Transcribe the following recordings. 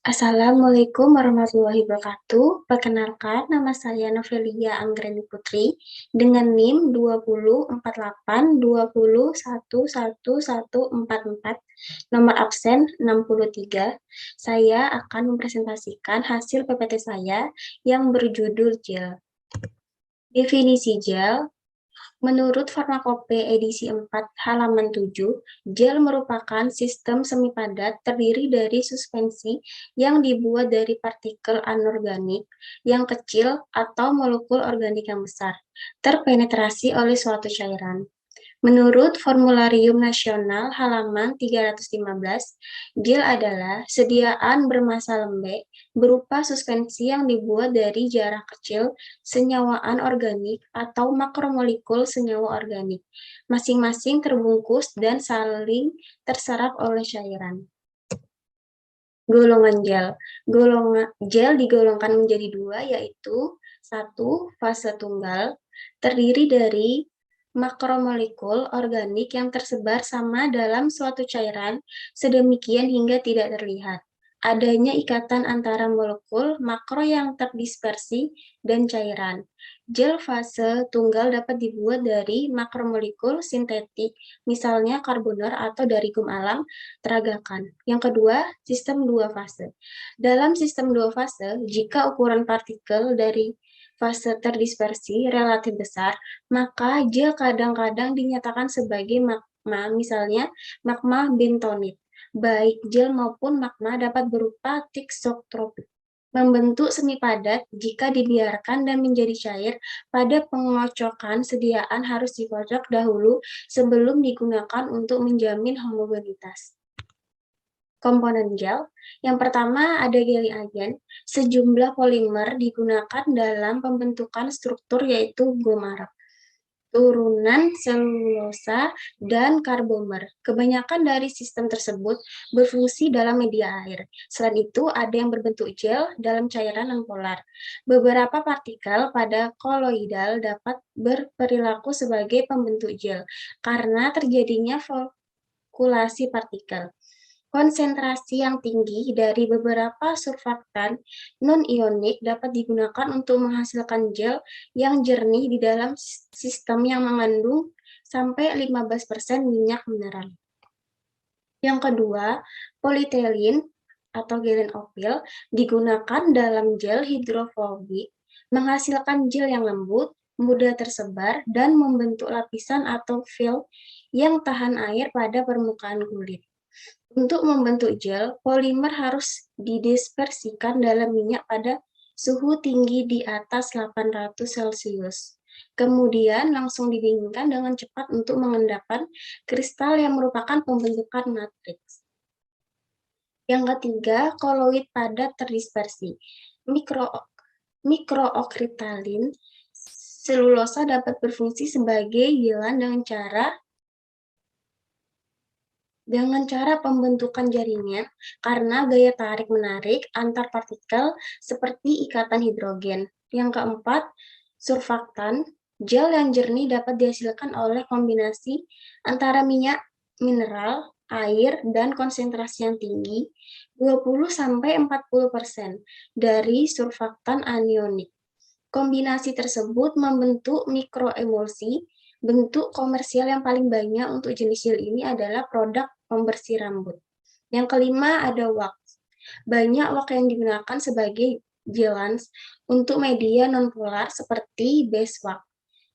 Assalamualaikum warahmatullahi wabarakatuh. Perkenalkan, nama saya Novelia Anggreni Putri dengan NIM 204820111144, nomor absen 63. Saya akan mempresentasikan hasil PPT saya yang berjudul gel. Definisi gel. Menurut Farmakope edisi 4 halaman 7, gel merupakan sistem semi padat terdiri dari suspensi yang dibuat dari partikel anorganik yang kecil atau molekul organik yang besar, terpenetrasi oleh suatu cairan. Menurut Formularium Nasional halaman 315, gel adalah sediaan bermassa lembek berupa suspensi yang dibuat dari jarah kecil senyawaan organik atau makromolekul senyawa organik, masing-masing terbungkus dan saling terserap oleh cairan. Golongan gel. Gel digolongkan menjadi dua, yaitu satu, fase tunggal, terdiri dari makromolekul organik yang tersebar sama dalam suatu cairan sedemikian hingga tidak terlihat. Adanya ikatan antara molekul makro yang terdispersi dan cairan. Gel fase tunggal dapat dibuat dari makromolekul sintetik, misalnya karboner atau dari gum alam teragakan. Yang kedua, sistem dua fase. Dalam sistem dua fase, jika ukuran partikel dari fase terdispersi relatif besar, maka gel kadang-kadang dinyatakan sebagai magma, misalnya magma bentonit. Baik gel maupun magma dapat berupa thixotropik, membentuk semi padat jika dibiarkan dan menjadi cair. Pada pengocokan, sediaan harus dikocok dahulu sebelum digunakan untuk menjamin homogenitas. Komponen gel. Yang pertama ada gelling agent. Sejumlah polimer digunakan dalam pembentukan struktur yaitu gomarok, turunan selulosa, dan karbomer. Kebanyakan dari sistem tersebut berfungsi dalam media air. Selain itu, ada yang berbentuk gel dalam cairan non-polar. Beberapa partikel pada koloidal dapat berperilaku sebagai pembentuk gel karena terjadinya volkulasi partikel. Konsentrasi yang tinggi dari beberapa surfaktan non-ionik dapat digunakan untuk menghasilkan gel yang jernih di dalam sistem yang mengandung sampai 15% minyak mineral. Yang kedua, polietilin atau gelen opil digunakan dalam gel hidrofobik, menghasilkan gel yang lembut, mudah tersebar, dan membentuk lapisan atau film yang tahan air pada permukaan kulit. Untuk membentuk gel, polimer harus didispersikan dalam minyak pada suhu tinggi di atas 800 Celcius. Kemudian langsung didinginkan dengan cepat untuk mengendapkan kristal yang merupakan pembentukan matriks. Yang ketiga, koloid padat terdispersi. Mikrookritalin selulosa dapat berfungsi sebagai gelan dengan cara pembentukan jaringan karena gaya tarik-menarik antar partikel seperti ikatan hidrogen. Yang keempat, surfaktan. Gel yang jernih dapat dihasilkan oleh kombinasi antara minyak mineral, air, dan konsentrasi yang tinggi, 20-40% dari surfaktan anionik. Kombinasi tersebut membentuk mikroemulsi. Bentuk komersial yang paling banyak untuk jenis gel ini adalah produk pembersih rambut. Yang kelima ada wax. Banyak wax yang digunakan sebagai gelans untuk media nonpolar seperti beeswax,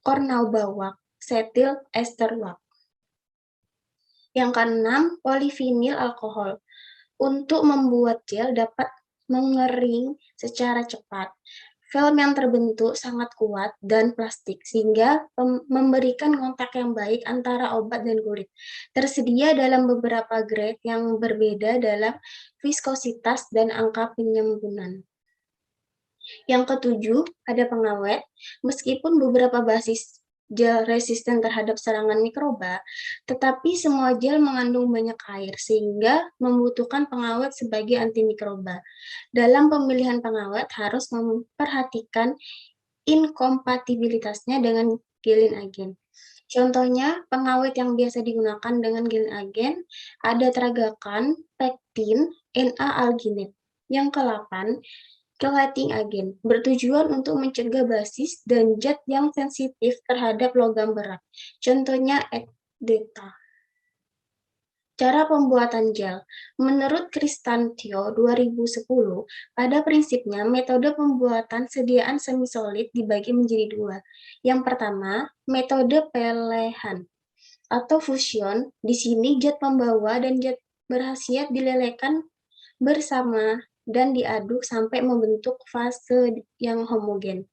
cornauba wax, cetyl ester wax. Yang keenam, polivinil alkohol. Untuk membuat gel dapat mengering secara cepat. Film yang terbentuk sangat kuat dan plastik, sehingga memberikan kontak yang baik antara obat dan kulit. Tersedia dalam beberapa grade yang berbeda dalam viskositas dan angka penyembunan. Yang ketujuh, ada pengawet. Meskipun beberapa basis gel resisten terhadap serangan mikroba, tetapi semua gel mengandung banyak air, sehingga membutuhkan pengawet sebagai antimikroba. Dalam pemilihan pengawet harus memperhatikan inkompatibilitasnya dengan gelin agen. Contohnya, pengawet yang biasa digunakan dengan gelin agen ada tragakan, pektin, Na-alginate. Yang ke-8, chelating agent, bertujuan untuk mencegah basis dan zat yang sensitif terhadap logam berat. Contohnya ekdeta. Cara pembuatan gel. Menurut Cristantio 2010, pada prinsipnya metode pembuatan sediaan semi-solid dibagi menjadi dua. Yang pertama, metode pelehan atau fusion. Di sini zat pembawa dan zat berkhasiat dilelehkan bersama dan diaduk sampai membentuk fase yang homogen.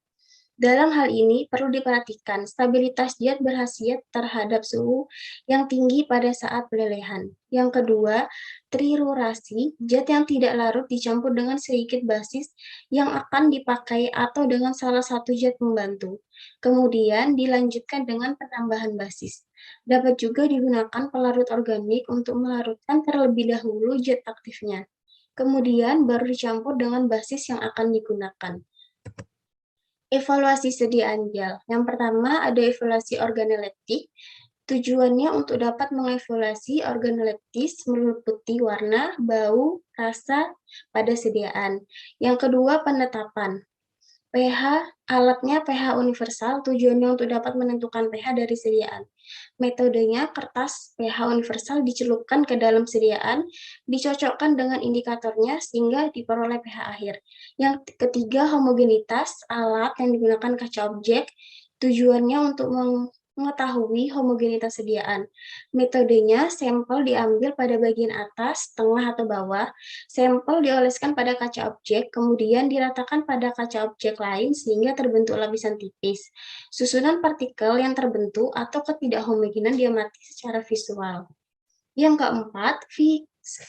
Dalam hal ini perlu diperhatikan stabilitas zat berkhasiat terhadap suhu yang tinggi pada saat pelelehan. Yang kedua, trirurasi, zat yang tidak larut dicampur dengan sedikit basis yang akan dipakai atau dengan salah satu zat pembantu. Kemudian dilanjutkan dengan penambahan basis. Dapat juga digunakan pelarut organik untuk melarutkan terlebih dahulu zat aktifnya. Kemudian baru dicampur dengan basis yang akan digunakan. Evaluasi sediaan gel. Yang pertama ada evaluasi organoleptik. Tujuannya untuk dapat mengevaluasi organoleptis meliputi warna, bau, rasa pada sediaan. Yang kedua penetapan. pH, alatnya pH universal, tujuannya untuk dapat menentukan pH dari sediaan. Metodenya kertas pH universal dicelupkan ke dalam sediaan, dicocokkan dengan indikatornya sehingga diperoleh pH akhir. Yang ketiga, homogenitas alat yang digunakan kaca objek, tujuannya untuk mengetahui homogenitas sediaan. Metodenya, sampel diambil pada bagian atas, tengah, atau bawah, sampel dioleskan pada kaca objek, kemudian diratakan pada kaca objek lain sehingga terbentuk lapisan tipis. Susunan partikel yang terbentuk atau ketidakhomogenan diamati secara visual. Yang keempat,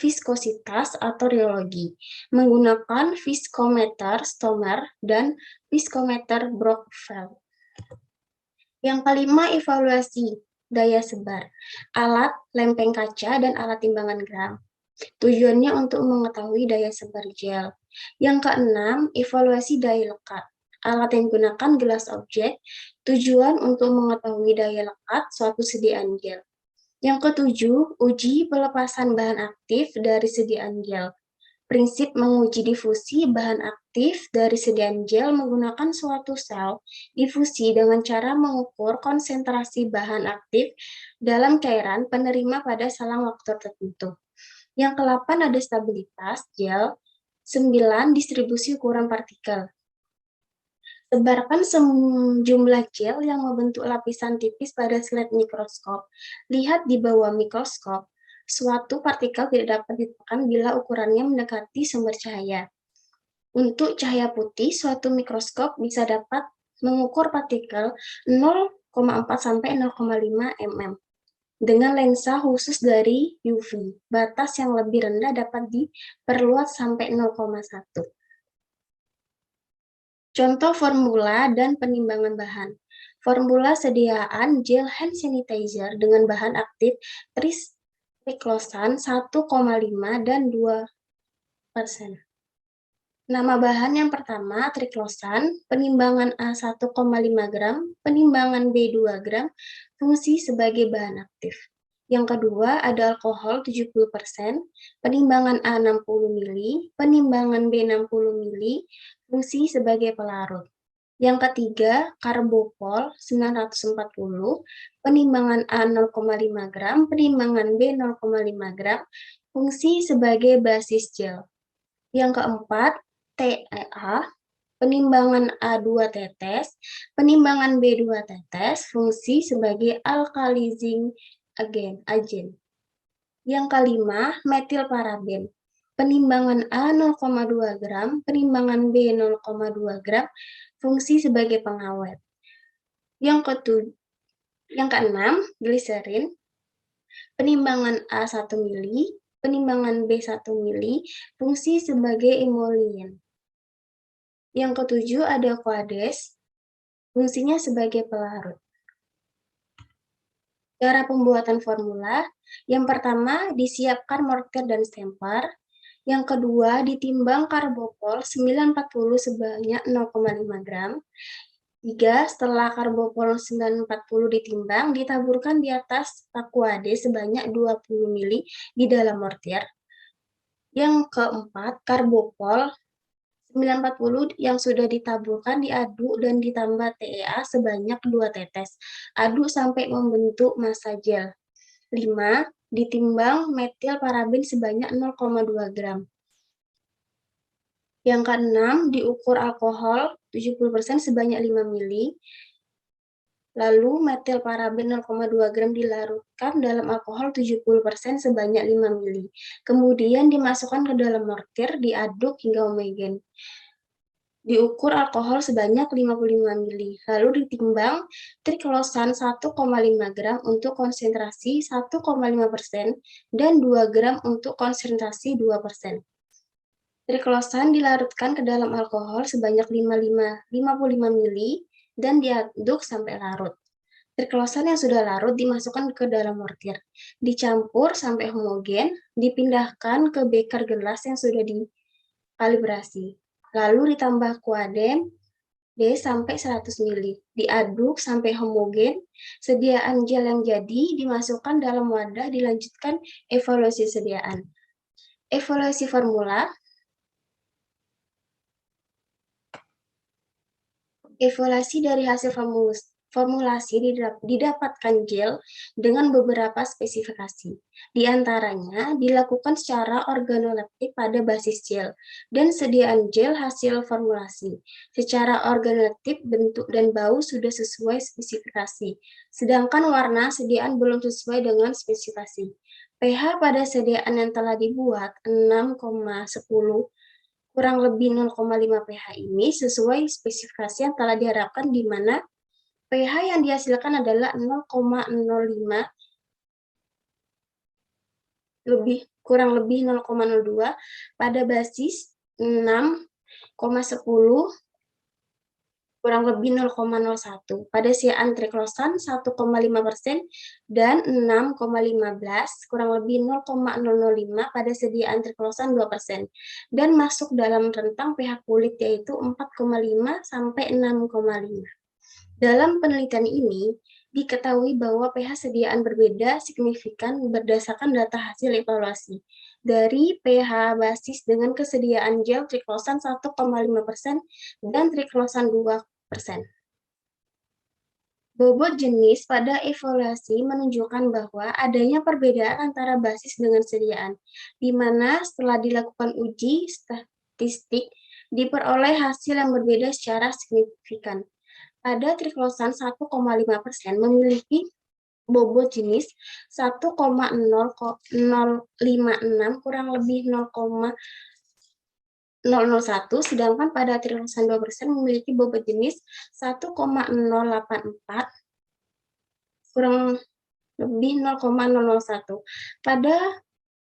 viskositas atau rheologi, menggunakan viskometer Stomer dan viskometer Brockfeld. Yang kelima, evaluasi daya sebar, alat lempeng kaca dan alat timbangan gram. Tujuannya untuk mengetahui daya sebar gel. Yang keenam, evaluasi daya lekat. Alat yang digunakan gelas objek, tujuan untuk mengetahui daya lekat suatu sediaan gel. Yang ketujuh, uji pelepasan bahan aktif dari sediaan gel. Prinsip menguji difusi bahan aktif dari sediaan gel menggunakan suatu sel difusi dengan cara mengukur konsentrasi bahan aktif dalam cairan penerima pada selang waktu tertentu. Yang ke-8 ada stabilitas gel. 9, distribusi ukuran partikel. Sebarkan sejumlah gel yang membentuk lapisan tipis pada slit mikroskop. Lihat di bawah mikroskop. Suatu partikel tidak dapat ditekan bila ukurannya mendekati sumber cahaya. Untuk cahaya putih, suatu mikroskop bisa dapat mengukur partikel 0,4 sampai 0,5 mm. Dengan lensa khusus dari UV, batas yang lebih rendah dapat diperluas sampai 0,1. Contoh formula dan penimbangan bahan. Formula sediaan gel hand sanitizer dengan bahan aktif triclosan 1,5 dan 2%. Nama bahan yang pertama triclosan, penimbangan A 1,5 gram, penimbangan B 2 gram, fungsi sebagai bahan aktif. Yang kedua ada alkohol 70%, penimbangan A 60 ml, penimbangan B 60 ml, fungsi sebagai pelarut. Yang ketiga, karbopol 940, penimbangan A 0,5 gram, penimbangan B 0,5 gram, fungsi sebagai basis gel. Yang keempat, TEA, penimbangan A2 tetes, penimbangan B2 tetes, fungsi sebagai alkalizing agent. Yang kelima, metilparaben, penimbangan A 0,2 gram, penimbangan B 0,2 gram, fungsi sebagai pengawet. Yang keenam, gliserin, penimbangan A 1 mili, penimbangan B 1 mili, fungsi sebagai emolien. Yang ketujuh ada koades, fungsinya sebagai pelarut. Cara pembuatan formula, yang pertama disiapkan mortir dan stamper, yang kedua ditimbang karbopol 940 sebanyak 0,5 gram, 3. Setelah karbopol 940 ditimbang, ditaburkan di atas aquade sebanyak 20 ml di dalam mortir. Yang keempat, karbopol 940 yang sudah ditaburkan diaduk dan ditambah TEA sebanyak 2 tetes. Aduk sampai membentuk massa gel. 5. Ditimbang metil paraben sebanyak 0,2 gram. Yang keenam, diukur alkohol 70% sebanyak 5 ml. Lalu metil paraben 0,2 gram dilarutkan dalam alkohol 70% sebanyak 5 ml. Kemudian dimasukkan ke dalam mortir, diaduk hingga homogen. Diukur alkohol sebanyak 55 ml. Lalu ditimbang triklosan 1,5 gram untuk konsentrasi 1,5% dan 2 gram untuk konsentrasi 2%. Triklosan dilarutkan ke dalam alkohol sebanyak 55 ml dan diaduk sampai larut. Triklosan yang sudah larut dimasukkan ke dalam mortir, dicampur sampai homogen, dipindahkan ke beker gelas yang sudah dikalibrasi. Lalu ditambah kuadem D sampai 100 ml, diaduk sampai homogen. Sediaan gel yang jadi dimasukkan dalam wadah, dilanjutkan evaluasi sediaan. Evaluasi formula. Evaluasi dari hasil formulasi didapatkan gel dengan beberapa spesifikasi. Di antaranya dilakukan secara organoleptik pada basis gel dan sediaan gel hasil formulasi. Secara organoleptik, bentuk dan bau sudah sesuai spesifikasi, sedangkan warna sediaan belum sesuai dengan spesifikasi. pH pada sediaan yang telah dibuat 6,10 kurang lebih 0,5 pH ini sesuai spesifikasi yang telah diharapkan, di mana pH yang dihasilkan adalah 0,05 kurang lebih 0,02 pada basis 6,10 kurang lebih 0,01 pada siaan triklosan 1,5% dan 6,15 kurang lebih 0,005 pada sediaan triklosan 2% dan masuk dalam rentang pH kulit yaitu 4,5 sampai 6,5. Dalam penelitian ini diketahui bahwa pH sediaan berbeda signifikan berdasarkan data hasil evaluasi dari pH basis dengan kesediaan gel triklosan 1,5% dan triklosan 2%. Bobot jenis pada evaluasi menunjukkan bahwa adanya perbedaan antara basis dengan sediaan, di mana setelah dilakukan uji statistik diperoleh hasil yang berbeda secara signifikan. Pada triklosan 1,5% memiliki bobot jenis 1,0056 kurang lebih 0,001, sedangkan pada triklosan 2% memiliki bobot jenis 1,084 kurang lebih 0,001. Pada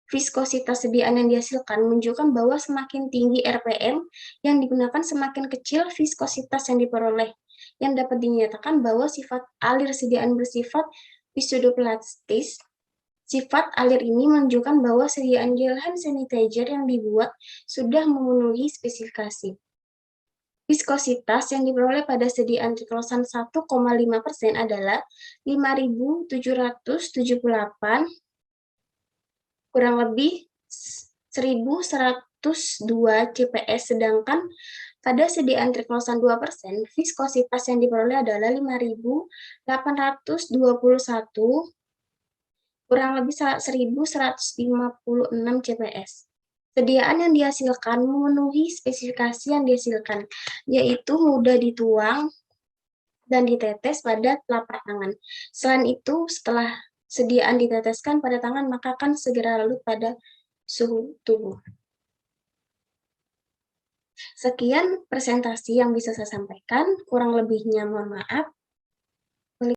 viskositas sediaan yang dihasilkan menunjukkan bahwa semakin tinggi RPM yang digunakan, semakin kecil viskositas yang diperoleh, yang dapat dinyatakan bahwa sifat alir sediaan bersifat pseudoplastis. Sifat alir ini menunjukkan bahwa sediaan gel hand sanitizer yang dibuat sudah memenuhi spesifikasi. Viskositas yang diperoleh pada sediaan triklosan 1,5% adalah 5.778 kurang lebih 1.102 CPS, sedangkan pada sediaan triklosan 2%, viskositas yang diperoleh adalah 5.821 kurang lebih 1.156 CPS. Sediaan yang dihasilkan memenuhi spesifikasi yang dihasilkan, yaitu mudah dituang dan ditetes pada telapak tangan. Selain itu, setelah sediaan diteteskan pada tangan, maka akan segera larut pada suhu tubuh. Sekian presentasi yang bisa saya sampaikan, kurang lebihnya mohon maaf.